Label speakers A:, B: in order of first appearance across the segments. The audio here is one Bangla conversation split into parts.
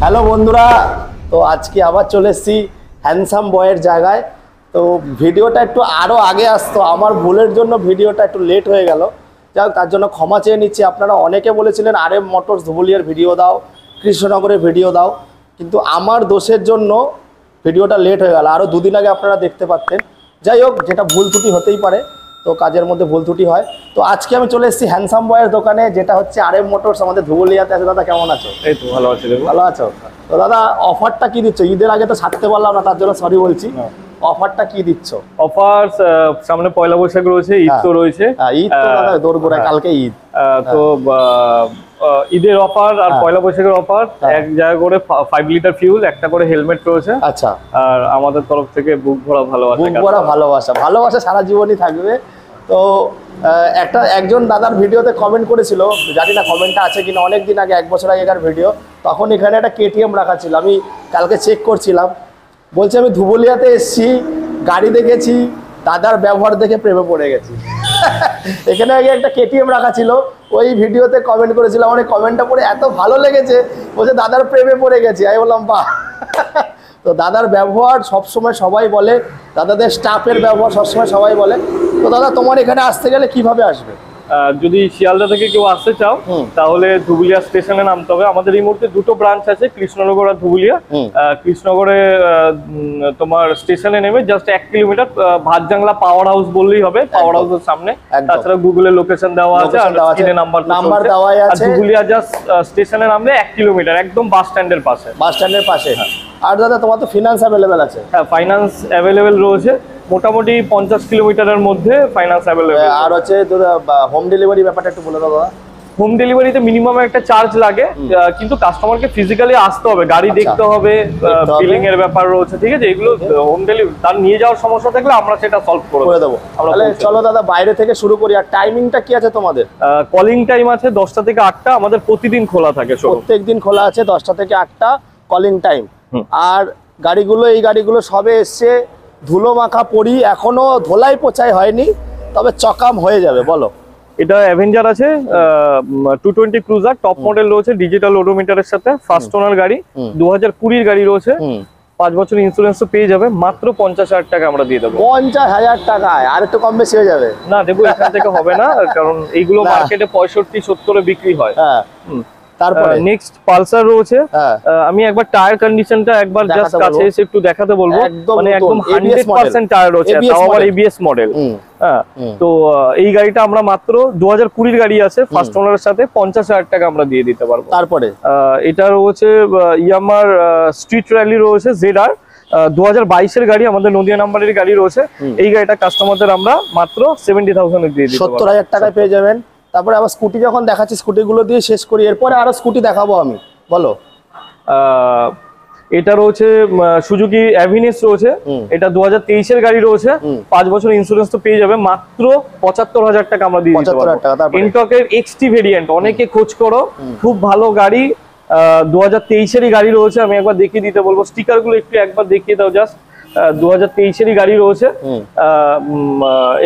A: হ্যালো বন্ধুরা, তো আজকে আবার চলে এসেছি হ্যান্ডসাম বয়ের জায়গায়। তো ভিডিওটা একটু আরও আগে আসতো, আমার ভুলের জন্য ভিডিওটা একটু লেট হয়ে গেল। যাই হোক, তার জন্য ক্ষমা চেয়ে নিচ্ছি। আপনারা অনেকে বলেছিলেন RM মোটরস ধুবুলিয়ার ভিডিও দাও, কৃষ্ণনগরের ভিডিও দাও, কিন্তু আমার দোষের জন্য ভিডিওটা লেট হয়ে গেল। আরও দুদিন আগে আপনারা দেখতে পারতেন। যাই হোক, যেটা ভুল ত্রুটি হতেই পারে, তো কাজের মধ্যে ভুল ত্রুটি হয়। তো আজকে আমি চলে এসেছি হ্যান্ডসাম বয়ের দোকানে, যেটা হচ্ছে RM মোটরস আমাদের ধুবুলিয়াতে আছে। দাদা কেমন আছো?
B: এই তো ভালো আছি।
A: ভালো আছো? তো দাদা অফারটা কি দিচ্ছ? ঈদের আগে তো ছাড়তে পারলাম না, তার জন্য সরি বলছি। অফারটা কি দিচ্ছ?
B: অফার সামনে পয়লা বৈশাখ রয়েছে, ঈদ তো রয়েছে।
A: ঈদ তো দাদা দোরগোড়ায়, কালকে ঈদ।
B: তো ঈদের অফার আর পয়লা বৈশাখের অফার, এক জায়গা করে 5 লিটার ফিউল, একটা করে হেলমেট রয়েছে।
A: আচ্ছা।
B: আর আমাদের তরফ থেকে বুক ভরা ভালোবাসা।
A: বুক ভরা ভালোবাসা, ভালোবাসা সারা জীবনই থাকবে। তো একজন দাদার ভিডিওতে কমেন্ট করেছিল, জানি না কমেন্টটা আছে কিনা, অনেক দিন আগে, 1 বছর আগেকার ভিডিও। তখন এখানে একটা KTM রাখা ছিল, আমি কালকে চেক করছিলাম। বলছে আমি ধুবুলিয়াতে এসেছি, গাড়ি দেখেছি, দাদার ব্যবহার দেখে প্রেমে পড়ে গেছি। এখানে আগে একটা KTM রাখা ছিল, ওই ভিডিওতে কমেন্ট করেছিলাম। মানে কমেন্টটা পড়ে এত ভালো লেগেছে, বলছে দাদার প্রেমে পড়ে গেছি। আমি বললাম বাহ। তো দাদার ব্যবহার সবসময় সবাই বলে, দাদাদের স্টাফের ব্যবহার সবসময় সবাই বলে। তো দাদা, তোমার এখানে আসতে গেলে কিভাবে আসবে?
B: যদি শিয়ালদা থেকে কেউ আসতে চাও তাহলে ধুবুলিয়া স্টেশনে নামতে হবে। আমাদের এই মুহূর্তে দুটো ব্রাঞ্চ আছে, কৃষ্ণনগর আর ধুবুলিয়া। কৃষ্ণনগরে তোমার স্টেশনে নেমে just 1 kilometre Bhatjangla power house বললেই হবে, পাওয়ার হাউসের সামনে। তাছাড়া গুগলে লোকেশন দেওয়া আছে আর স্ক্রিনে নাম্বার দেওয়া আছে। ধুবুলিয়া জাস্ট স্টেশনে নামলে 1 কিলোমিটার, একদম বাস স্ট্যান্ডের পাশে।
A: বাস স্ট্যান্ডের পাশে। আর দাদা তোমার তো ফিনান্স অ্যাভেলেবেল আছে?
B: হ্যাঁ, ফাইন্যান্স অ্যাভেলেবেল রয়েছে, মোটামুটি 50 কিলোমিটারের মধ্যে ফাইন্যান্স অ্যাভেলেবেল।
A: আর হচ্ছে হোম ডেলিভারি ব্যাপারটা একটু বলে দাও দাদা।
B: হোম ডেলিভারিতে মিনিমাম একটা চার্জ লাগে, কিন্তু কাস্টমারকে ফিজিক্যালি আসতে হবে, গাড়ি দেখতে হবে, বিলিং এর ব্যাপার রয়েছে, ঠিক আছে? এগুলো হোম ডেলিভারি, তার নিয়ে যাওয়ার সমস্যা থাকলে আমরা সেটা সলভ করে দেবো।
A: তাহলে চলো দাদা বাইরে থেকে শুরু করি। আর টাইমিংটা কি আছে তোমাদের?
B: কলিং টাইম আছে 10টা থেকে 8টা, আমাদের প্রতিদিন খোলা থাকে।
A: প্রত্যেকদিন খোলা আছে 10টা থেকে 8টা কলিং টাইম। আর গাড়িগুলো, এই গাড়িগুলো সবে এসছে, ধুলো মাখা পড়ি, এখনো ধোলাই পোছাই হয়নি, তবে চকাম হয়ে যাবে। বলো।
B: এটা অ্যাভেঞ্জার আছে, 220 ক্রুজার, টপ মডেল রয়েছে, ডিজিটাল ওডোমিটারের সাথে, ফার্স্ট ওনার গাড়ি, 2020 গাড়ি রয়েছে। 5 বছর ইন্স্যুরেন্স পেয়ে যাবে, মাত্র 50,000 টাকা আমরা দিয়ে দেবো।
A: 50,000 টাকায়? আর একটু কম বেশি হয়ে যাবে?
B: না দেবো, এখান থেকে হবে না, কারণ এইগুলো মার্কেটে 65-70 বিক্রি হয়। তারপরে নেক্সট পালসার রয়েছে। আমি একবার টায়ার কন্ডিশনটা একবার জাস্ট কাছে এসে একটু দেখাতে বলবো। মানে একদম 100% টায়ার রয়েছে, তাও আবার ABS মডেল। তো এই গাড়িটা আমরা মাত্র 2020 গাড়ি আছে, ফার্স্ট ওনারের সাথে, 50,000 টাকা আমরা দিয়ে দিতে পারবো।
A: তারপরে
B: এটা রয়েছে ইয়ামার স্ট্রিট র্যালি রয়েছে, ZR 2022 এর গাড়ি, আমাদের নদিয়া নাম্বারের গাড়ি রয়েছে। এই গাড়িটা কাস্টমারদের আমরা মাত্র 70,000 এ দিয়ে দিতে পারবো।
A: 70,000 টাকায় পেয়ে যাবেন। তারপরে আবার স্কুটি যখন দেখাচ্ছি, স্কুটিগুলো দিয়ে শেষ করি, এরপরে আরো স্কুটি দেখাবো আমি। বলো।
B: এটা রয়েছে সুজুকি অ্যাভিনিস রয়েছে, এটা 2023 এর গাড়ি রয়েছে, 5 বছর ইন্স্যুরেন্স তো পেয়ে যাবে, মাত্র 75,000 টাকা আমরা দিয়ে দিতে পারবো। ইনটকের XT ভেরিয়েন্ট, অনেকে খোঁজ করো, খুব ভালো গাড়ি। 2023 এরই গাড়ি রয়েছে, আমি একবার দেখিয়ে দিতে বলবো, স্টিকার গুলো একটু একবার দেখিয়ে দাও জাস্ট। 2023 এরই গাড়ি রয়েছে।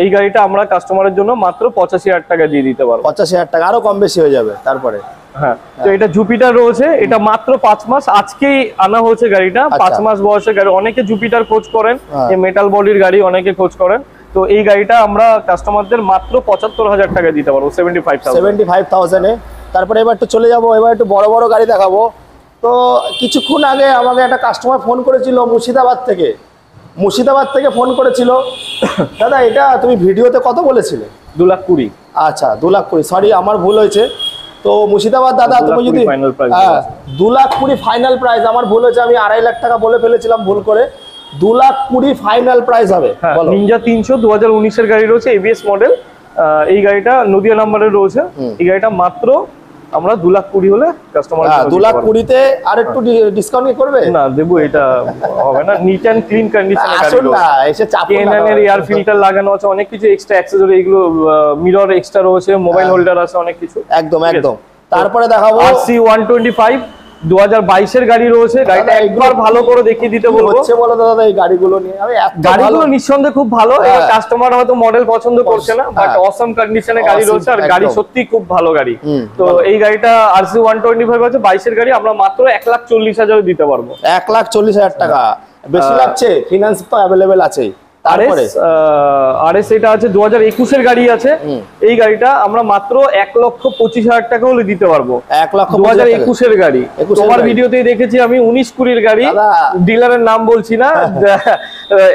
B: এই গাড়িটা আমরা কাস্টমারের জন্য মাত্র 85,000 টাকা দিয়ে দিতে পারবো।
A: 85,000 টাকা, আরো কম বেশি হয়ে যাবে। তারপরে
B: হ্যাঁ, তো এটা জুপিটার রয়েছে, এটা মাত্র 5 মাস, আজকেই আনা হয়েছে গাড়িটা, 5 মাস বয়সের গাড়ি। অনেকে জুপিটার খোঁজ করেন, মেটাল বডির গাড়ি অনেকে খোঁজ করেন, তো এই গাড়িটা আমরা কাস্টমারদের মাত্র 75,000 টাকা দিতে পারবো,
A: 75,000 এ। তারপরে এবার একটু চলে যাবো, এবার একটু বড় বড় গাড়ি দেখাবো। তো কিছুক্ষণ আগে আমাকে একটা কাস্টমার ফোন করেছিল মুর্শিদাবাদ থেকে ফোন করেছিল। দাদা, এটা তুমি ভিডিওতে কত বলেছিলে?
B: 2,20,000।
A: আচ্ছা, 2,20,000, সরি আমার ভুল হয়েছে। তো মুর্শিদাবাদ দাদা, তুমি যদি 2,20,000 ফাইনাল প্রাইস, আমার ভুল হয়েছে, আমি 2.5 লাখ টাকা বলে ফেলেছিলাম ভুল করে। 2,20,000 ফাইনাল প্রাইস হবে।
B: নিনজা 300 2019 এর গাড়ি রয়েছে, ABS মডেল। এই গাড়িটা নদিয়া নাম্বারের রয়েছে। এই গাড়িটা মাত্র আমরা 2,20,000 হলে কাস্টমার
A: 2,20,000-তে আর একটু ডিসকাউন্ট করবে?
B: না দেবো, এটা হবে না। নিট এন্ড ক্লিন কন্ডিশনে গাড়ি
A: আসুন না, এসে চাপুন না।
B: এর এয়ার ফিল্টার লাগানো আছে, অনেক কিছু এক্সট্রা অ্যাকসেসরি, এগুলো মিরর এক্সট্রা রয়েছে, মোবাইল হোল্ডার আছে, অনেক কিছু।
A: একদম একদম। তারপরে দেখাবো
B: RC 125 2022 এর গাড়ি রয়েছে, গাড়িটা একবার ভালো করে দেখিয়ে দিতে বলবো।
A: হচ্ছে বলো দাদা এই গাড়িগুলো নিয়ে, আমি
B: গাড়িগুলো নিঃসন্দেহে খুব ভালো, কাস্টমার হয়তো মডেল পছন্দ করছে না, বাট অসাম কন্ডিশনে গাড়ি রয়েছে, আর গাড়ি সত্যি খুব ভালো গাড়ি। তো এই গাড়িটা RC 125 আছে, 22 এর গাড়ি, আমরা মাত্র 1,40,000 দিতে পারবো।
A: 1,40,000 টাকা বেশি লাগছে? ফিনান্স তো অ্যাভেলেবেল আছে। তারপরে
B: আরএস এটা আছে 2021 এর গাড়ি আছে, এই গাড়িটা আমরা মাত্র 1,25,000 টাকা হলে দিতে পারবো। 2021 এর গাড়ি, তোমার ভিডিওতেই দেখেছি আমি 19-20 গাড়ি, ডিলারের নাম বলছি না,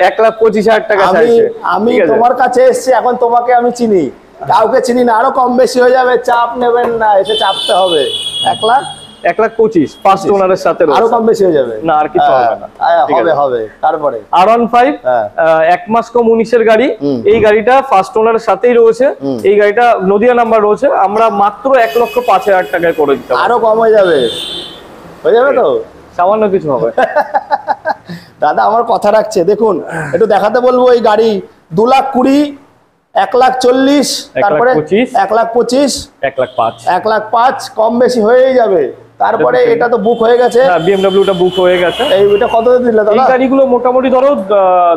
B: 1,25,000 টাকা চাইছে।
A: আমি তোমার কাছে এসেছি, এখন তোমাকে আমি চিনি, কাউকে চিনি না, আরো কম বেশি হয়ে যাবে, চাপ নেবেন না, এসে চাপতে হবে।
B: 1,25,000 ফার্স্ট ওনারের সাথে
A: আরো কম বেশি হয়ে যাবে
B: না, আর কিছু হবে না,
A: হবে। তারপরে
B: R15 1 মাস কম 19 এর গাড়ি, এই গাড়িটা ফার্স্ট ওনারের সাথেই রয়েছে, এই গাড়িটা নদিয়া নাম্বার রয়েছে, আমরা মাত্র 1,05,000 টাকায় করে দিতে পারবো।
A: আরো কম হয়ে যাবে তো,
B: সামান্য কিছু হবে।
A: দাদা আমার কথা রাখছে, দেখুন একটু দেখাতে বলবো এই গাড়ি 2,20,000, 1,40,000, তারপরে 1,25,000, 1,05,000, কম বেশি হয়েই যাবে। তারপরে এটা তো বুক হয়ে গেছে,
B: বিএমডব্লিউটা বুক হয়ে গেছে।
A: এইটা কত দিলে দাদা?
B: এই গাড়িগুলো মোটামুটি ধরো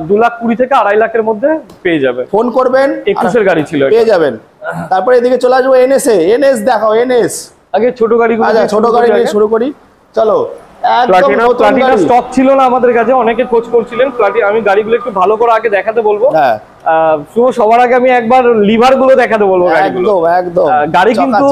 B: 2,20,000 থেকে 2.5 লাখের মধ্যে পেয়ে যাবে।
A: ফোন করবেন,
B: 21 এর গাড়ি ছিল,
A: পেয়ে যাবেন। তারপরে এদিকে চলে আসবো এনএস দেখাও, এনএস
B: আগে ছোট গাড়িগুলো।
A: আচ্ছা ছোট গাড়ি নিয়ে শুরু করি, চলো।
B: প্লাটিনা স্টক ছিল না আমাদের কাছে, অনেকে খোঁজ করছিলেন প্লাটিনা, আমি গাড়িগুলো একটু ভালো করে আগে দেখাতে বলবো। সবার আগে আমি একবার লিভার গুলো দেখাতে বলবো। গাড়ি কিন্তু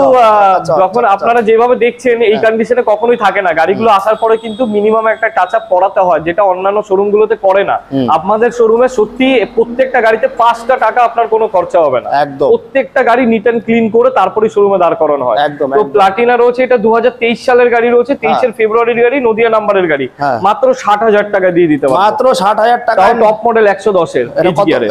B: যখন আপনারা যেভাবে দেখছেন এই কন্ডিশনে কখনোই থাকে না, গাড়িগুলো আসার পরে কিন্তু মিনিমাম একটা টাচ আপ করাতে হয়, যেটা অন্যান্য শোরুম গুলোতে করে না। আপনাদের শোরুমে সত্যি প্রত্যেকটা গাড়িতে 5টা টাকা আপনার কোনো খরচা হবে না, প্রত্যেকটা গাড়ি নিট এন্ড ক্লিন করে তারপরে শোরুমে দাঁড় করানো হয়। তো প্লাটিনা রয়েছে, এটা 2023 সালের গাড়ি রয়েছে, 23 ফেব্রুয়ারির গাড়ি, নদিয়া নাম্বারের গাড়ি, মাত্র 60,000 টাকা দিয়ে দিতে পারবো।
A: মাত্র 60,000 টাকা,
B: টপ মডেল 110 এর।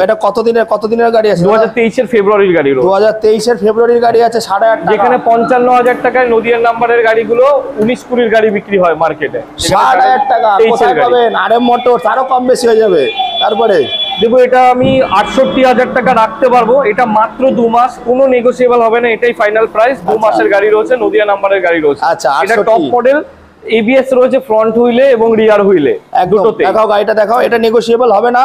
A: এটা কতদিনের গাড়ি আছে?
B: 2023 ফেব্রুয়ারির গাড়ি।
A: 2023 ফেব্রুয়ারির গাড়ি আছে 60,000 টাকা,
B: যেখানে 55,000 টাকায় নদিয়ার নাম্বারের গাড়িগুলো 19-20 গাড়ি বিক্রি হয় মার্কেটে।
A: 60,000 টাকা কোথায় পাবেন? আরএম মোটরস, আরো কম বেশি হয়ে যাবে। তারপরে
B: দেখো এটা আমি 68,000 টাকা রাখতে পারবো, এটা মাত্র 2 মাস, কোনো নেগোসিয়েবল হবে না, এটাই ফাইনাল প্রাইস। 2 মাসের গাড়ি রয়েছে, নদিয়া নাম্বারের গাড়ি রয়েছে।
A: আচ্ছা,
B: এটা টপ মডেল, এবিএস রয়েছে ফ্রন্ট হুইলে এবং রিয়ার হুইলে দুটোতে।
A: দেখাও গাড়িটা, দেখাও, এটা নেগোশিয়েবল হবে না,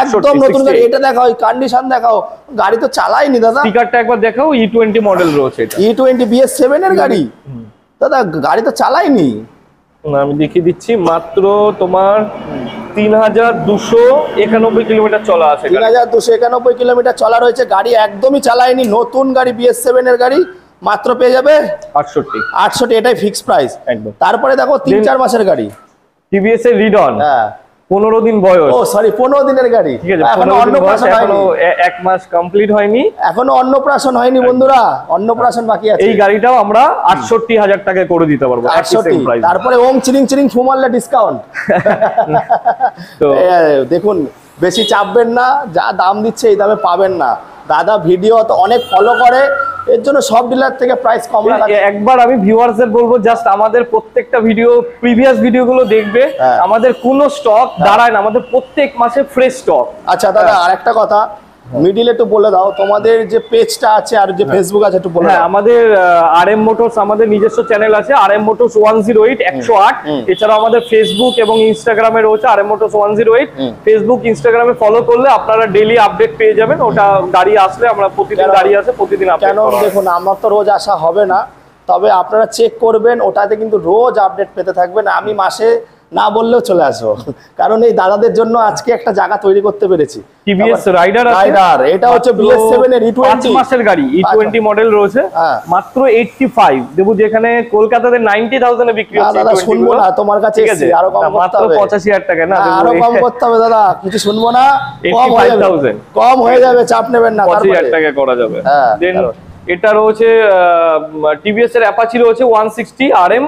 A: একদম নতুন গাড়ি। এটা দেখাও, কন্ডিশন দেখাও, গাড়ি তো চালাইনি দাদা।
B: স্টিকারটা একবার দেখাও, E20 মডেল রয়েছে, এটা
A: E20 BS7 এর গাড়ি দাদা, গাড়ি তো চালাইনি।
B: আমি দেখিয়ে দিচ্ছি, মাত্র তোমার 3,291 কিলোমিটার চলা আছে।
A: 3,291 কিলোমিটার চলা রয়েছে, গাড়ি একদমই চালায়নি, নতুন গাড়ি BS7 এর গাড়ি, মাত্র পেয়ে যাবে 68, এটাই ফিক্স প্রাইস একদম। তারপরে দেখো 3-4 মাসের গাড়ি,
B: টিভিএস এর রিডন, 15 দিন বয়স,
A: 15 দিনের গাড়ি,
B: ঠিক আছে, এখনো 1 মাস কমপ্লিট হয়নি,
A: এখনো অন্নপ্রাশন হয়নি বন্ধুরা, অন্নপ্রাশন বাকি আছে।
B: এই গাড়িটাও আমরা 68,000 টাকায় করে দিতে পারবো।
A: 68, তারপরে ওম চিরিং ফু মারলে ডিসকাউন্ট। তো দেখুন, বেশি চাপবেন না, যা দাম দিচ্ছে এই দামে পাবেন না। দাদা ভিডিও তো অনেক ফলো করে, এর জন্য সব ডিলার থেকে প্রাইস কম রাখা।
B: একবার আমি ভিউয়ারদের বলবো, জাস্ট আমাদের প্রত্যেকটা ভিডিও, প্রিভিয়াস ভিডিওগুলো দেখবে, আমাদের কোনো স্টক দাঁড়ায় না, আমাদের প্রত্যেক মাসে ফ্রেশ স্টক।
A: আচ্ছা দাদা, আরেকটা কথা মিডিলে একটু বলে দাও, তোমাদের যে পেজটা আছে আর যে ফেসবুক আছে একটু বলে দাও।
B: আমাদের RM মোটরস, আমাদের নিজস্ব চ্যানেল আছে RM মোটরস 108 108, এছাড়াও আমাদের ফেসবুক এবং ইনস্টাগ্রামে রয়েছে RM মোটরস 108। ফেসবুক ইনস্টাগ্রামে ফলো করলে আপনারা ডেইলি আপডেট পেয়ে যাবেন, ওটা গাড়ি আসলে আমরা প্রতিদিন গাড়ি আসে প্রতিদিন আপডেট।
A: কেন দেখুন, আমার তো রোজ আসা হবে না, তবে আপনারা চেক করবেন, ওটাতে কিন্তু রোজ আপডেট পেতে থাকবেন। আমি মাসে না বললেও চলে আসবো, কারণ এই দাদাদের জন্য আজকে একটা জায়গা তৈরি করতে পেরেছি।
B: টিভিএস রাইডার,
A: এটা হচ্ছে BS7 এর E20
B: 5 মাসের গাড়ি, E20 মডেল রয়েছে, মাত্র 85 দেবো, যেখানে কলকাতাতে 90,000 এ বিক্রি হচ্ছে।
A: দাদা শুনবো না, তোমার কাছে এসেছি, আরো কম করতে হবে,
B: 85,000 টাকা না,
A: আরো কম করতে হবে দাদা, কিছু শুনবো না, কম হয়ে যাবে, চাপ নেবেন না,
B: 85,000 টাকা করা যাবে। দেন এটা রয়েছে টিভিএস এর অ্যাপাচি রয়েছে 160 RM,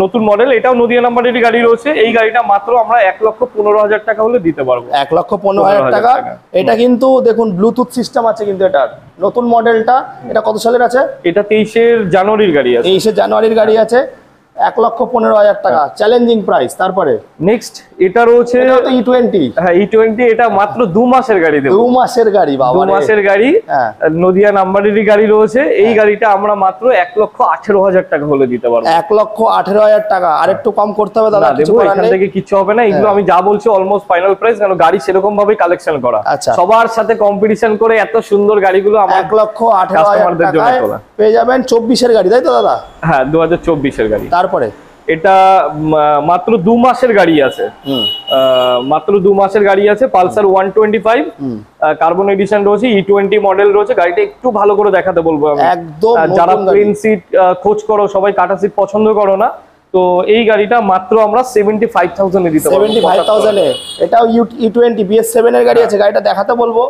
B: নতুন মডেল, এটাও নদিয়া নাম্বারের গাড়ি রয়েছে। এই গাড়িটা মাত্র আমরা 1,15,000 টাকা হলে দিতে পারবো।
A: 1,15,000 টাকা। এটা কিন্তু দেখুন ব্লুটুথ সিস্টেম আছে কিন্তু, এটা নতুন মডেলটা। এটা কত সালের আছে?
B: এটা 23 জানুয়ারির গাড়ি আছে।
A: 23 জানুয়ারির গাড়ি আছে। 1,15,000 টাকা চ্যালেঞ্জিং প্রাইস। তারপরে
B: নেক্সট এটা রয়েছে
A: E20।
B: হ্যাঁ E20, এটা মাত্র 2 মাসের গাড়ি দেব।
A: 2 মাসের গাড়ি বাবা,
B: 2 মাসের গাড়ি, নদিয়া নাম্বারেরই গাড়ি রয়েছে। এই গাড়িটা আমরা মাত্র 1,18,000 টাকা হলে দিতে পারবো।
A: 1,18,000 টাকা। আর একটু কম করতে হবে দাদা, কিছু করার
B: এখান
A: নেই।
B: থেকে কিছু হবে না, এগুলো আমি যা বলছি অলমোস্ট ফাইনাল প্রাইস, কারণ গাড়ি সেরকম ভাবে কালেকশন করা, সবার সাথে কম্পিটিশন করে এত সুন্দর গাড়িগুলো আমার
A: 1,18,000 টাকায় পেয়ে যাবেন 24-এর গাড়ি, তাই তো দাদা?
B: হ্যাঁ 2024-এর গাড়ি।
A: তারপরে
B: এটা মাত্র 2 মাসের গাড়ি আছে, মাত্র 2 মাসের গাড়ি আছে। পালসার 125 কার্বন এডিশন রয়েছে, E20 মডেল রয়েছে। গাড়িটা একটু ভালো করে দেখাতে বলবো আমি,
A: একদম
B: যারা প্লেন সিট খোঁজ করো, সবাই কাটা সিট পছন্দ করো না, তো এই গাড়িটা মাত্র আমরা 75,000 এ দিতে পারবো।
A: 75,000 এ। এটাও E20 BS7 এর গাড়ি আছে। গাড়িটা দেখাতে বলবো,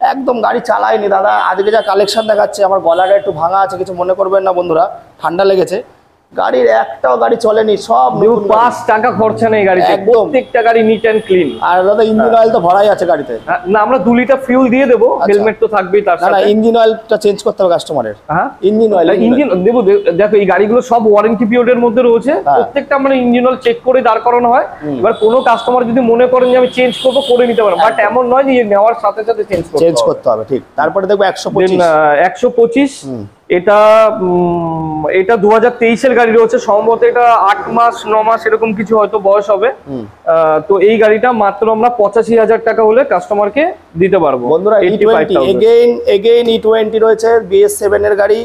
A: একদম গাড়ি চালায়নি দাদা। আজকে যা কালেকশন দেখাচ্ছে, আমার গলাটা একটু ভাঙা আছে, কিছু মনে করবেন না বন্ধুরা, ঠান্ডা লেগেছে। গাড়ির একটাও গাড়ি চলেনি, সব
B: 5 টাকা খরচা নেই গাড়িতে, প্রত্যেকটা গাড়ি নিট এন্ড ক্লিন।
A: আর দাদা ইঞ্জিন অয়েল তো ভরাই আছে গাড়িতে।
B: না, আমরা 2 লিটার ফুয়েল দিয়ে দেবো, হেলমেট তো থাকবেই তার সাথে।
A: না, ইঞ্জিন অয়েলটা চেঞ্জ করতে হবে কাস্টমারের।
B: হ্যাঁ
A: ইঞ্জিন অয়েল,
B: ইঞ্জিন দেবো। দেখো এই গাড়িগুলো সব ওয়ারেন্টি পিরিয়ডের মধ্যে রয়েছে, প্রত্যেকটা আমরা ইঞ্জিন অয়েল চেক করে দাঁড় করানো হয়। এবার কোনো কাস্টমার যদি মনে করেন যে আমি চেঞ্জ করবো, করে নিতে পারেন, বাট এমন নয় যে নেওয়ার সাথে সাথে চেঞ্জ করতে হবে। ঠিক। তারপরে দেখবো 125। এটা 2023-এর গাড়ি রয়েছে, সম্ভবত এটা 8 মাস 9 মাস এরকম কিছু হয়তো বয়স হবে। তো এই গাড়িটা মাত্র আমরা 85,000 টাকা হলে কাস্টমারকে দিতে পারবো।
A: বন্ধুরা এগেইন E20 রয়েছে, BS7 এর গাড়ি,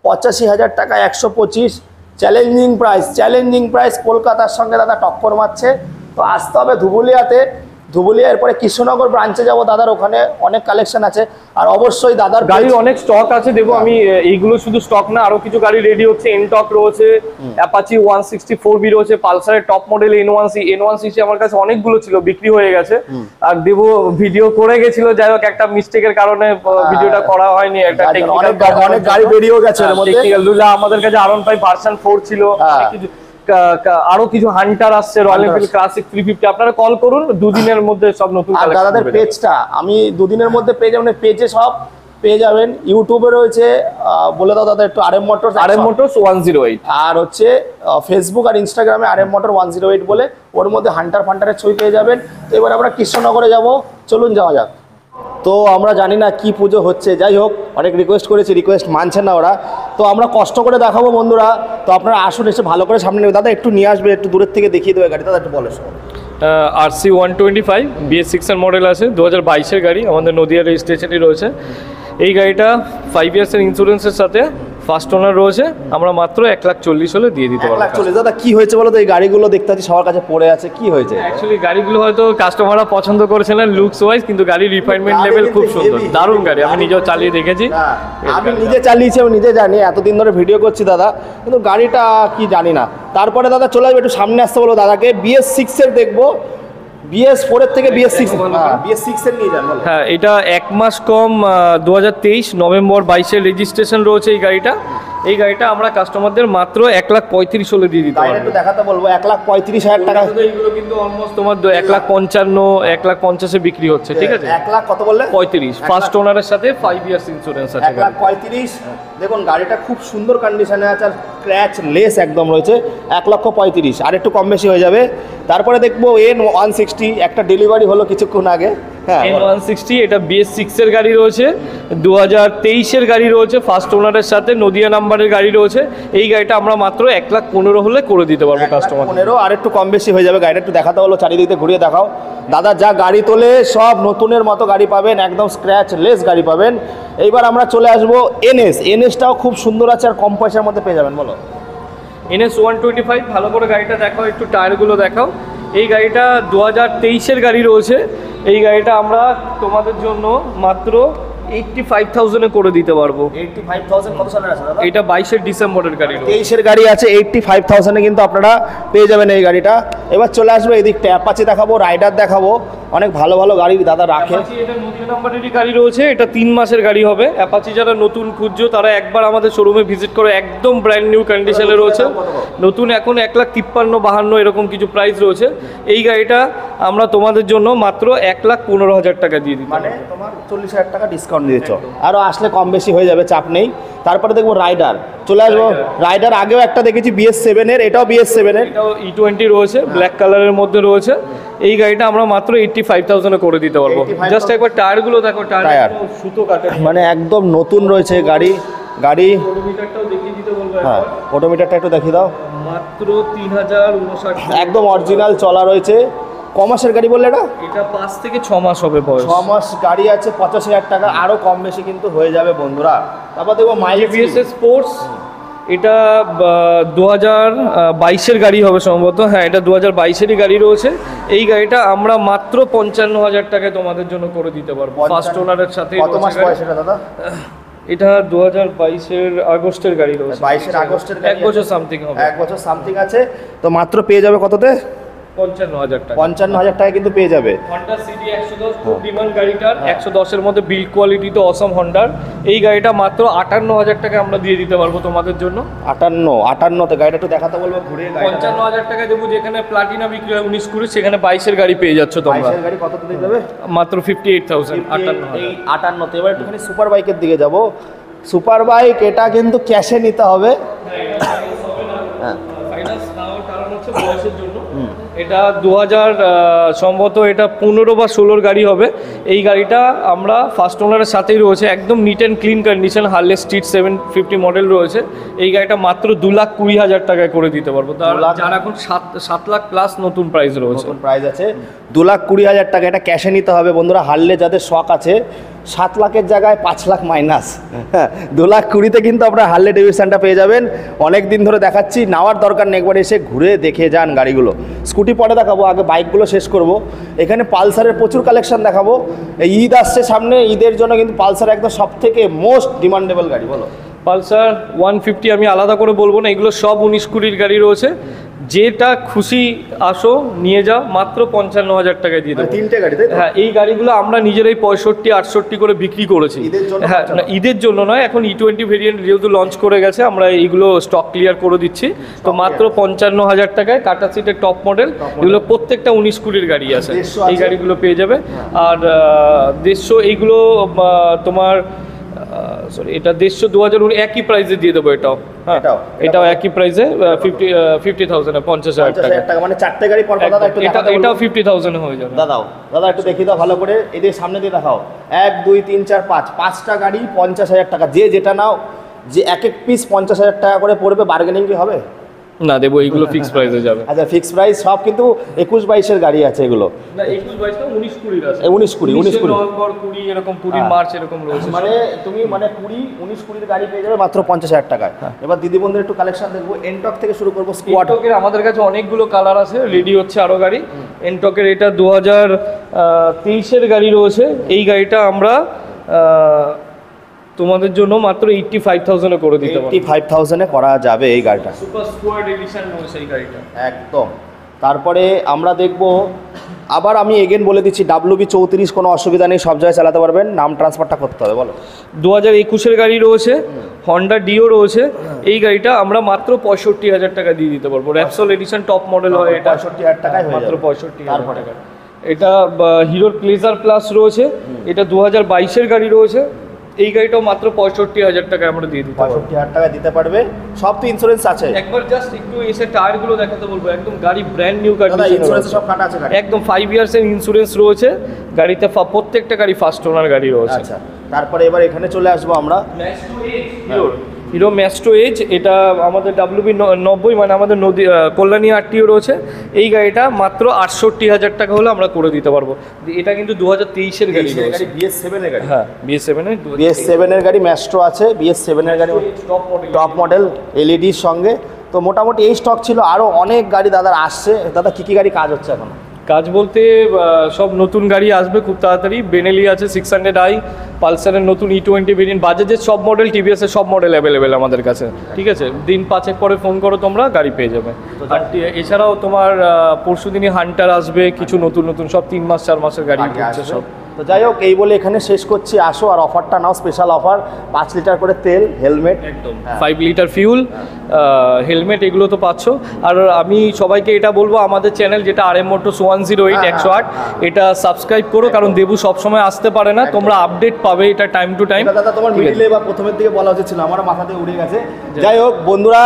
A: 85,000 টাকা, 125। চ্যালেঞ্জিং প্রাইস কলকাতার সঙ্গে দাদা টক্কর মারছে। তো আসতে হবে ধুবুলিয়াতে, ধুবুলিয়া, এরপরে কৃষ্ণনগর ব্রাঞ্চে যাবো দাদার, ওখানে অনেক কালেকশন আছে। আর অবশ্যই দাদার
B: গাড়ির অনেক স্টক আছে, দেবো আমি। এইগুলো শুধু স্টক না, আরো কিছু গাড়ি রেডি হচ্ছে। এনটক রয়েছে, অ্যাপাচি 164B রয়েছে, পালসারের টপ মডেল N1CC আমার কাছে অনেকগুলো ছিল, বিক্রি হয়ে গেছে। আর দেবো ভিডিও করে গেছিল, যাই হোক একটা মিস্টেকের কারণে ভিডিওটা করা হয়নি। একটা
A: অনেক গাড়ি বেরিয়ে গেছে,
B: আমাদের কাছে R15 ভার্সন 4 ছিল, আরো কিছু হান্টার আসছে, রয়্যাল এনফিল্ড ক্লাসিক 350। আপনারা কল করুন, 2 দিনের মধ্যে সব নতুন।
A: আর দাদাদের পেজটা আমি 2 দিনের মধ্যে পেয়ে যাবেন, পেজে সব পেয়ে যাবেন। ইউটিউবে রয়েছে, বলে দাও দাদা একটু, RM Motors
B: 108।
A: আর হচ্ছে ফেসবুক আর ইনস্টাগ্রামে RM Motors 108 বলে, ওর মধ্যে হান্টার ফান্টারের ছবি পেয়ে যাবেন। তো এবার আমরা কৃষ্ণনগরে যাব, চলুন যাওয়া যাক। তো আমরা জানি না কি পুজো হচ্ছে, যাই হোক অনেক রিকোয়েস্ট করেছি, রিকোয়েস্ট মানছেন না ওরা, তো আমরা কষ্ট করে দেখাবো বন্ধুরা। তো আপনারা আসুন, এসে ভালো করে সামনে নেবে। দাদা একটু নিয়ে আসবে, একটু দূরের থেকে দেখিয়ে দেবে গাড়ি, দাদা একটু বলো।
B: RC 125 BS6 এর মডেল আছে, 2022-এর গাড়ি, আমাদের নদিয়া রেজিস্ট্রেশনই রয়েছে। এই গাড়িটা 5 ইয়ার্সের ইন্স্যুরেন্সের সাথে ফার্স্ট ওনার রয়েছে, আমরা মাত্র 1,40,000 হলে দিয়ে দিতে পারবো।
A: 1,40,000। দাদা কি হয়েছে বলো তো, এই গাড়িগুলো দেখতে পাচ্ছি সবার কাছে পড়ে আছে, কি হয়েছে?
B: অ্যাকচুয়ালি গাড়িগুলো হয়তো কাস্টমাররা পছন্দ করেছে না লুকস ওয়াইজ, কিন্তু গাড়ির রিফাইনমেন্ট লেভেল খুব সুন্দর, দারুণ গাড়ি। আমি নিজেও চালিয়ে দেখেছি,
A: আমি নিজে চালিয়েছি, আমি নিজে জানি, এতদিন ধরে ভিডিও করছি দাদা, কিন্তু গাড়িটা কি জানি না। তারপরে দাদা চলে আসবে, একটু সামনে আসতে বলো দাদাকে। BS6 এর দেখবো, BS4 এর থেকে BS6 এর নিয়ে যান।
B: হ্যাঁ, এটা 1 মাস কম, 2023 নভেম্বর 22-এর রেজিস্ট্রেশন রয়েছে এই গাড়িটা। এই গাড়িটা আমরা কাস্টমারদের মাত্র 1,35,000 হলে দিয়ে দিতে পারবো।
A: একটু দেখাতে বলবো, 1,35,000 টাকা।
B: এইগুলো কিন্তু অলমোস্ট তোমার 1,55,000 1,50,000 বিক্রি হচ্ছে, ঠিক আছে?
A: 1,00,000 কত বললে?
B: 35 ফার্স্ট ওনারের সাথে 5 ইয়ার্স ইন্স্যুরেন্স আছে।
A: 1,35,000। দেখুন গাড়িটা খুব সুন্দর কন্ডিশনে আছে, আর স্ক্র্যাচ লেস একদম রয়েছে। 1,35,000, আর একটু কম বেশি হয়ে যাবে। তারপরে দেখবো N160, একটা ডেলিভারি হলো কিছুক্ষণ আগে।
B: N160 এটা BS6 এর গাড়ি রয়েছে, 2023-এর গাড়ি রয়েছে, ফার্স্ট ওনারের সাথে নদিয়া নাম্বারের গাড়ি রয়েছে। এই গাড়িটা আমরা মাত্র 1,15,000 হলে করে দিতে পারবো কাস্টমার।
A: 15, আর একটু কম বেশি হয়ে যাবে। গাড়িটা একটু দেখাতে হলো, চারিদিকে ঘুরিয়ে দেখাও। দাদা যা গাড়ি তোলে সব নতুনের মতো গাড়ি পাবেন, একদম স্ক্র্যাচ লেস গাড়ি পাবেন। এইবার আমরা চলে আসবো NSটাও খুব সুন্দর আছে, আর কম পয়সার মধ্যে পেয়ে যাবেন। বলো
B: NS 125, ভালো করে গাড়িটা দেখাও, একটু টায়ারগুলো দেখাও। এই গাড়িটা 2023-এর গাড়ি রয়েছে। এই গাড়িটা আমরা তোমাদের জন্য মাত্র 85,000 করে দিতে পারবো।
A: 85,000 কত সালের আছে দাদা?
B: এটা 22-এর ডিসেম্বরের গাড়ি,
A: 23-এর গাড়ি আছে, 85,000 কিন্তু আপনারা পেয়ে যাবেন এই গাড়িটা। এবার চলে আসবে এদিকটা, অ্যাপাচি দেখাবো, রাইডার দেখাবো, অনেক ভালো ভালো গাড়ি দাদা রাখে।
B: এটা নদিয়া নাম্বারেরই গাড়ি রয়েছে, এটা 3 মাসের গাড়ি হবে। অ্যাপাচি যারা নতুন খুঁজছো তারা একবার আমাদের শোরুমে ভিজিট করে, একদম ব্র্যান্ড নিউ কন্ডিশনে রয়েছে। নতুন এখন 1,53,52 এরকম কিছু প্রাইস রয়েছে। এই গাড়িটা আমরা তোমাদের জন্য মাত্র 1,15,000 টাকা দিয়ে দিই,
A: মানে তোমার 40,000 টাকা ডিসকাউন্ট ডিসকাউন্ট দিয়েছ, আরও আসলে কম বেশি হয়ে যাবে, চাপ নেই। তারপরে দেখবো রাইডার, চলে আসবো রাইডার। আগেও একটা দেখেছি BS7 এর, এটাও BS7 এর,
B: এটাও E20 রয়েছে, ব্ল্যাক কালারের মধ্যে রয়েছে। এই গাড়িটা আমরা মাত্র 85,000 এ করে দিতে পারবো।
A: 85,000
B: জাস্ট একবার টায়ারগুলো দেখো, টায়ার সুতো কাটে,
A: মানে একদম নতুন রয়েছে গাড়ি।
B: কিলোমিটারটাও দেখিয়ে দিতে বলবো।
A: হ্যাঁ, ওডোমিটারটা একটু দেখিয়ে দাও।
B: মাত্র 3059,
A: একদম অরিজিনাল চলা রয়েছে। ক মাসের গাড়ি বললে এটা?
B: এটা 5 থেকে 6 মাস হবে বয়স।
A: 6 মাস গাড়ি আছে, 85,000 টাকা, আরও কম বেশি কিন্তু হয়ে যাবে বন্ধুরা। তারপর দেখবো মাইলেজ
B: TVS স্পোর্টস, এটা 2022-এর গাড়ি হবে সম্ভবত। হ্যাঁ, এটা 2022-এরই গাড়ি রয়েছে। এই গাড়িটা আমরা মাত্র 55,000 টাকায় তোমাদের জন্য করে দিতে পারবো, ফার্স্ট ওনারের সাথে।
A: কত মাস বয়স এটা দাদা?
B: এটা 2022-এর আগস্টের গাড়ি রয়েছে।
A: 22-এর আগস্টের গাড়ি,
B: 1 বছর সামথিং হবে।
A: 1 বছর সামথিং আছে, তো মাত্র পেয়ে যাবে কততে?
B: 55,000 টাকা।
A: 55,000 টাকা কিন্তু পেয়ে যাবে।
B: হন্ডা সিটি 110, খুব ডিমান্ড গাড়িটার। 110-এর মধ্যে বিল্ড কোয়ালিটি তো অসম হন্ডার। এই গাড়িটা মাত্র 58,000 টাকা আমরা দিয়ে দিতে পারবো তোমাদের জন্য।
A: 58তে গাড়িটা একটু দেখাতে বলবো ঘুরে।
B: 55,000 টাকা দেবো, যেখানে প্লাটিনা বিক্রি হয় 19-20, সেখানে 22-এর গাড়ি পেয়ে যাচ্ছ তোমরা।
A: 22-এর গাড়ি কততে দিয়ে দেবে?
B: মাত্র 58,000।
A: এই 58তে। এবার একটুখানি সুপার বাইকের দিকে যাব। সুপার বাইক এটা কিন্তু ক্যাশে নিতে হবে। হ্যাঁ,
B: ফাইন্যান্স নেওয়ার কারণ হচ্ছে বয়সের জন্য। এটা 2000 সম্ভবত এটা 15 বা 16 গাড়ি হবে। এই গাড়িটা আমরা ফার্স্ট ওনারের সাথেই রয়েছে, একদম neat and clean condition, Harley street 750 model রয়েছে। এই গাড়িটা মাত্র 2,20,000 টাকায় করে দিতে পারবো। যার এখন 7 লাখ প্লাস নতুন প্রাইস রয়েছে।
A: নতুন প্রাইস আছে 2,20,000 টাকা। এটা ক্যাশে নিতে হবে বন্ধুরা। হারলে যাদের শখ আছে, 7 লাখের জায়গায় 5 লাখ মাইনাস, 2,20,000-তে কিন্তু আপনারা হার্লে ডেভিডসনটা পেয়ে যাবেন। অনেক দিন ধরে দেখাচ্ছি, নেওয়ার দরকার নেই, একবার এসে ঘুরে দেখে যান গাড়িগুলো। স্কুটি পরে দেখাবো, আগে বাইকগুলো শেষ করব। এখানে পালসারের প্রচুর কালেকশন দেখাবো। এই ঈদ আসছে সামনে, ঈদের জন্য কিন্তু পালসার একদম সব থেকে মোস্ট ডিমান্ডেবল গাড়ি। বলো।
B: পালসার 150 আমি আলাদা করে বলবো না, এগুলো সব 19-20 গাড়ি রয়েছে। যেটা খুশি আসো নিয়ে যাও, মাত্র 55,000 টাকায় দিয়ে দেবো।
A: 3টে গাড়ি, তাই তো?
B: হ্যাঁ, এই গাড়িগুলো আমরা নিজেরাই 65-68 করে বিক্রি করেছি। হ্যাঁ, না ঈদের জন্য নয়, এখন E20 ভেরিয়েন্ট যেহেতু লঞ্চ করে গেছে, আমরা এইগুলো স্টক ক্লিয়ার করে দিচ্ছি। তো মাত্র 55,000 টাকায় টাটা সিটের টপ মডেল, এগুলো প্রত্যেকটা 19-20 গাড়ি আছে। এই গাড়িগুলো পেয়ে যাবে। আর 150 এইগুলো তোমার সরি, এটা 150 2019 একই প্রাইসে দিয়ে দেবো। এটাও হ্যাঁ, এটাও একই প্রাইসে 50,000 50,000 টাকা।
A: মানে 4টে গাড়ি পর দাদা একটু দেখাতে বলবো।
B: এটাও 50,000 হয়ে যাবে।
A: দাদা একটু দেখিয়ে দাও ভালো করে, এদের সামনে দিয়ে দেখাও। 1 2 3 4 5টা গাড়ি 50,000 টাকা। যে যেটা নাও, যে এক এক পিস 50,000 টাকা করে পড়বে। বার্গেনিং কি হবে?
B: না দেবো, এইগুলো ফিক্স প্রাইসে যাবে।
A: আচ্ছা, ফিক্স প্রাইস সব কিন্তু 21-22-এর গাড়ি আছে এগুলো।
B: না 21-22 না, 19-20 আছে।
A: 19-20
B: নভেম্বর 20 এরকম 20 মার্চ এরকম রয়েছে।
A: মানে তুমি মানে 19-20-এর গাড়ি পেয়ে যাবে মাত্র 50,000 টাকায়। এবার দিদি বন্ধুদের একটু কালেকশন দেখবো। এনটক থেকে শুরু করবো।
B: স্কোয়াডের আমাদের কাছে অনেকগুলো কালার আছে, রেডি হচ্ছে আরো গাড়ি। এনটকের এটা 2023-এর গাড়ি রয়েছে। এই গাড়িটা আমরা তোমাদের জন্য মাত্র 85,000-এ করে দিতে পারবো।
A: 85,000-এ করা যাবে এই গাড়িটা।
B: সুপার স্কোয়াড এডিশন রয়েছে এই গাড়িটা
A: একদম। তারপরে আমরা দেখব, আবার আমি এগেন বলে দিচ্ছি, WB34 কোনো অসুবিধা নেই, সব জায়গায় চালাতে পারবেন। নাম ট্রান্সফারটা করতে হবে। বলো।
B: 2021-এর গাড়ি রয়েছে, হন্ডা ডিও রয়েছে। এই গাড়িটা আমরা মাত্র 65,000 টাকা দিয়ে দিতে পারবো। র্যাপসল এডিশন টপ মডেল হয় এটা।
A: 65,000 টাকায়
B: মাত্র 65,000 টাকা। এটা হিরোর প্লেজার প্লাস রয়েছে, এটা 2022-এর গাড়ি রয়েছে। এই গাড়িটাও মাত্র 65,000 টাকায় আমরা দিয়ে দিতে পারবো।
A: 65,000 টাকা দিতে পারবে। সব তো ইন্স্যুরেন্স আছে।
B: একবার জাস্ট একটু এসে টায়ারগুলো দেখাতে বলবো, একদম গাড়ি ব্র্যান্ড নিউ কন্ডিশন।
A: ইন্স্যুরেন্স সব কাটা আছে গাড়ি।
B: একদম 5 ইয়ার্সের ইন্স্যুরেন্স রয়েছে গাড়িতে। প্রত্যেকটা গাড়ি ফার্স্ট ওনার গাড়ি রয়েছে।
A: আচ্ছা, তারপরে এবার এখানে চলে আসবো আমরা।
B: হিরো ম্যাস্টো এজ, এটা আমাদের WB90, মানে আমাদের নদী কল্যাণী RTO রয়েছে। এই গাড়িটা মাত্র 68,000 টাকা হলে আমরা করে দিতে পারবো। এটা কিন্তু 2023-এর গাড়ি রয়েছে।
A: BS7-এর গাড়ি।
B: হ্যাঁ, BS7-এর
A: BS7-এর গাড়ি ম্যাস্ট্রো আছে। BS7-এর গাড়ি টপ মডেল এলইডির সঙ্গে। তো মোটামুটি এই স্টক ছিল। আরও অনেক গাড়ি দাদার আসছে। দাদা কী কী গাড়ি কাজ হচ্ছে এখন?
B: কাজ বলতে সব নতুন গাড়ি আসবে খুব তাড়াতাড়ি। বেনেলি আছে 600i, পালসারের নতুন E20 ভেরিয়েন্ট, বাজাজের সব মডেল, TVS-এর সব মডেল অ্যাভেলেবেল আমাদের কাছে। ঠিক আছে, দিন 5 পরে ফোন করো, তোমরা গাড়ি পেয়ে যাবে। আর এছাড়াও তোমার পরশুদিনই হান্টার আসবে, কিছু নতুন নতুন সব 3 মাস 4 মাসের গাড়ি হচ্ছে সব।
A: তো যাই হোক, এই বলে এখানে শেষ করছি, আসো আর অফারটা নাও, স্পেশাল অফার, 5 লিটার করে তেল, হেলমেট,
B: একদম 5 লিটার ফিউল, হেলমেট, এগুলো তো পাচ্ছ। আর আমি সবাইকে এটা বলবো, আমাদের চ্যানেল যেটা RM Motors 108 108, এটা সাবস্ক্রাইব করো, কারণ দেবু সবসময় আসতে পারে না, তোমরা আপডেট পাবে এটা টাইম টু টাইম।
A: দাদা তোমার মিডিলে বা প্রথমের দিকে বলা উচিত ছিল, আমার মাথা থেকে উড়ে গেছে। যাই হোক বন্ধুরা,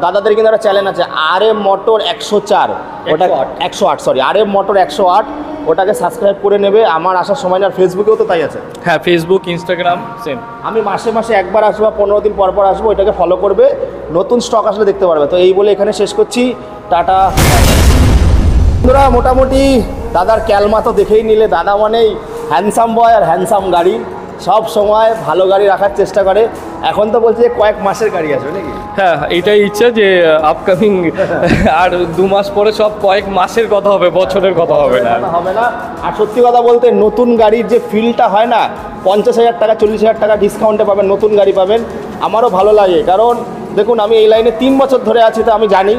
A: দাদাদের কিন্তু একটা চ্যানেল আছে RM Motor 104, ওটা 108 সরি, RM Motor 108, ওটাকে সাবস্ক্রাইব করে নেবে। আমার আসার সময় না, ফেসবুকেও তো তাই আছে।
B: হ্যাঁ, ফেসবুক, ইনস্টাগ্রাম সেম।
A: আমি মাসে মাসে একবার আসবো, 15 দিন পর পর আসবো, এটাকে ফলো করবে, নতুন স্টক আসলে দেখতে পারবে। তো এই বলে এখানে শেষ করছি, টাটা। বন্ধুরা মোটামুটি দাদার ক্যালমা তো দেখেই নিলে, দাদা মানেই হ্যান্ডসাম বয় আর হ্যান্ডসাম গাড়ি, সব সময় ভালো গাড়ি রাখার চেষ্টা করে। এখন তো বলছে যে কয়েক মাসের গাড়ি আছে নাকি?
B: হ্যাঁ, এটাই ইচ্ছা যে আপকামিং আর 2 মাস পরে সব কয়েক মাসের কথা হবে, বছরের কথা হবে না।
A: হবে না। আর সত্যি কথা বলতে, নতুন গাড়ির যে ফিলটা হয় না, 50,000 টাকা 40,000 টাকা ডিসকাউন্টে পাবেন, নতুন গাড়ি পাবেন, আমারও ভালো লাগে। কারণ দেখুন, আমি এই লাইনে 3 বছর ধরে আছি, তো আমি জানি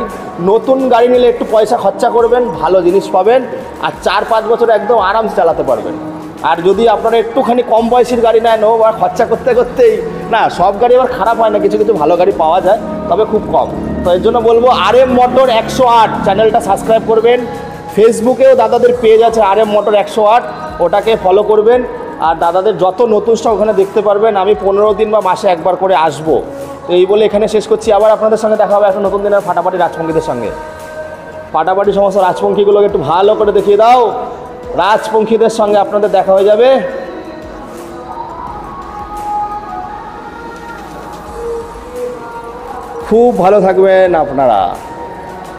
A: নতুন গাড়ি নিলে একটু পয়সা খরচা করবেন, ভালো জিনিস পাবেন, আর 4-5 বছর একদম আরামসে চালাতে পারবেন। আর যদি আপনারা একটুখানি কম বয়সের গাড়ি নেন, ও আর খরচা করতে করতেই না, সব গাড়ি আবার খারাপ হয় না, কিছু কিছু ভালো গাড়ি পাওয়া যায়, তবে খুব কম। তো এর জন্য বলবো RM Motor 108 চ্যানেলটা সাবস্ক্রাইব করবেন। ফেসবুকেও দাদাদের পেজ আছে RM Motor 108, ওটাকে ফলো করবেন। আর দাদাদের যত নতুন স্টক ওখানে দেখতে পারবেন। আমি 15 দিন বা মাসে একবার করে আসবো। তো এই বলে এখানে শেষ করছি, আবার আপনাদের সঙ্গে দেখা হবে একটা নতুন দিনের ফাটাফাটি রাজপঙ্খীদের সঙ্গে। ফাটাফাটি সমস্ত রাজপঙ্খীগুলোকে একটু ভালো করে দেখিয়ে দাও, রাজপঙ্খীদের সঙ্গে আপনাদের দেখা হয়ে যাবে। খুব ভালো থাকবেন আপনারা।